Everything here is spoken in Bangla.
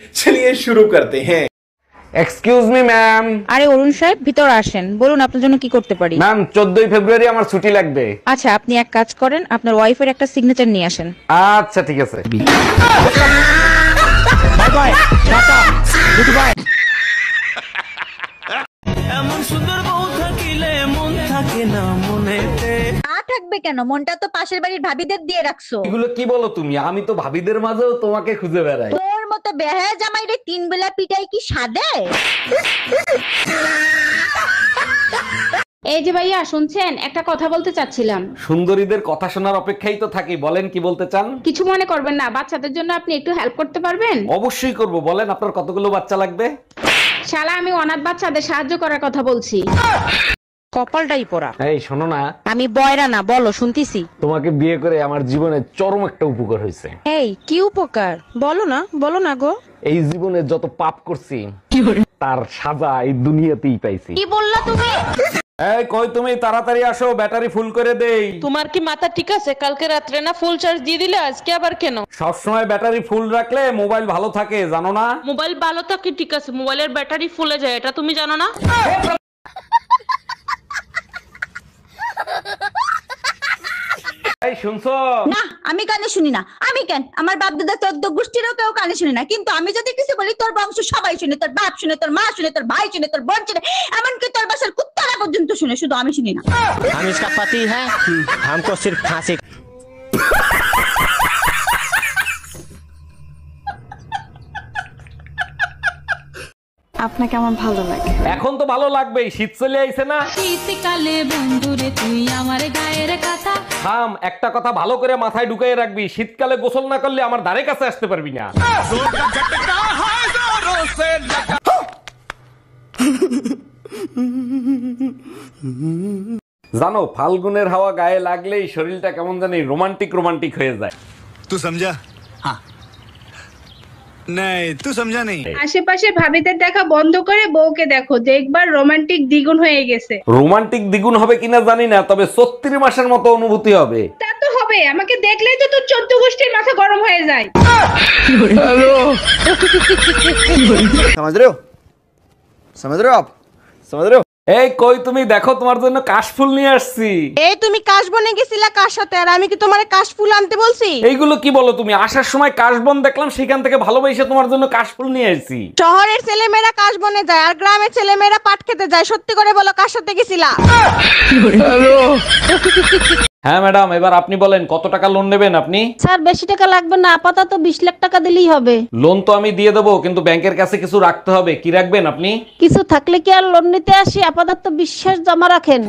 चलिए शुरू करते हैं। Excuse me ma'am. আরে অরুণ সাহেব, ভিতরে আসেন। বলুন আপনার জন্য কি করতে পারি। ম্যাম 14ই ফেব্রুয়ারি আমার ছুটি লাগবে। আচ্ছা, আপনি এক কাজ করেন, আপনার ওয়াইফের একটা সিগনেচার নিয়ে আসেন। আচ্ছা ঠিক আছে। Bye bye, tata, good bye. এমন সুন্দর বউ থাকিলে মন থাকে না মনেতে। না থাকবে কেন? মনটা তো পাশের বাড়ির ভাবিদের দিয়ে রাখছো। এগুলো কি বলো তুমি? আমি তো ভাবিদের মাঝেও তোমাকে খুঁজে বেড়াই। তোর মতো বেহায়া জামাইরে 3 বেলা পিটাই কি সাদে? এই যে ভাইয়া শুনছেন, একটা কথা বলতে চাচ্ছিলাম। সুন্দরীদের কথা শোনার অপেক্ষাই তো থাকি, বলেন কি বলতে চান? কিছু মনে করবেন না, বাচ্চাদের জন্য আপনি একটু হেল্প করতে পারবেন? অবশ্যই করব, বলেন আপনার কতগুলো বাচ্চা লাগবে? শালা, আমি অনাথ বাচ্চাদের সাহায্য করার কথা বলছি। কপালটাই পোড়া। এই শোনো না, আমি বয়রা না, বলো শুনতিছি। তোমাকে বিয়ে করে আমার জীবনে চরম একটা উপকার হয়েছে। এই কি উপকার? বলো না গো। এই জীবনে যত পাপ করছি তার সাজা এই দুনিয়াতেই পাইছি। কি বললা তুমি? এই কই তুমি, তাড়াতাড়ি আসো, ব্যাটারি ফুল করে দেই। তোমার কি মাথা ঠিক আছে? কালকে রাত্রে না ফুল চার্জ দিয়ে দিলে, আজকে আবার কেন? সবসময় ব্যাটারি ফুল রাখলে মোবাইল ভালো থাকে, জানো না? মোবাইল ভালো থাকে ঠিক আছে, মোবাইলের ব্যাটারি ফুলে যায়, এটা তুমি জানো না? এই শুনছো? না, আমি কানে শুনি না। আমি কেন? আমার বাপ দাদা 14 গোষ্ঠীরও কেউ কানে শুনে না। কিন্তু আমি যদি কিছু বলি, তোর বংশ সবাই শুনে, তোর বাপ শুনে, তোর মা শুনে, তোর ভাই শুনে, তোর বোন শুনে, এমনকি তোর বাসার কুত্তারা পর্যন্ত শুনে, শুধু আমি শুনি না। हम इसका पति है, हमको सिर्फ फांसी। আপনাকে আমার ভালো লাগে। এখন তো ভালো লাগবেই, শীত চলে আইছে না? শীতকালে বন্ধুরে তুই আমার গায়ের কথা। থাম, একটা কথা ভালো করে মাথায় ঢুকিয়ে রাখবি, শীতকালে গোসল না করলে আমার ধারে কাছে আসতে পারবি না। জানো, ফাল্গুনের হাওয়া গায়ে লাগলেই শরীরটা কেমন জানি রোমান্টিক রোমান্টিক হয়ে যায়। तू समझा? हाँ नहीं, तू समझा नहीं। আশেপাশে ভাবিদের দেখা বন্ধ করে বউকে দেখো, দেখবার রোমান্টিক দ্বিগুণ হয়ে গেছে। রোমান্টিক দ্বিগুণ হবে কিনা জানি না, তবে 36 মাসের মতো অনুভূতি হবে। তা তো হবে, আমাকে দেখলেই তো তোর 14 গোষ্ঠীর মাথা গরম হয়ে যায়। समझ रहे हो? समझ रहे हो आप? समझ रहे हो? এই কই তুমি, দেখো তোমার জন্য কাশফুল নিয়ে আসছি। এই তুমি কাশবনে গেছিলা কার সাথে? আর আমি কি তোমারে কাশফুল আনতে বলছি? এইগুলো কি বলো তুমি? আসার সময় কাশবন দেখলাম, সেখান থেকে ভালোবেসে তোমার জন্য কাশফুল নিয়ে আসছি। শহরের ছেলেমেয়েরা কাশবনে যায় আর গ্রামের ছেলেমেয়েরা পাট খেতে যায়। সত্যি করে বলো, কার সাথে গেছিলা? হ্যাঁ ম্যাডাম, এবার আপনি বলেন কত টাকা লোন নেবেন আপনি? স্যার বেশি টাকা লাগবে না, আপাতত 20 লাখ টাকা দিলেই হবে। লোন তো আমি দিয়ে দেবো, কিন্তু ব্যাংকের কাছে কিছু রাখতে হবে। কি রাখবেন আপনি? কিছু থাকলে কি আর লোন নিতে আসি? আপাতত বিশ্বাস জমা রাখেন।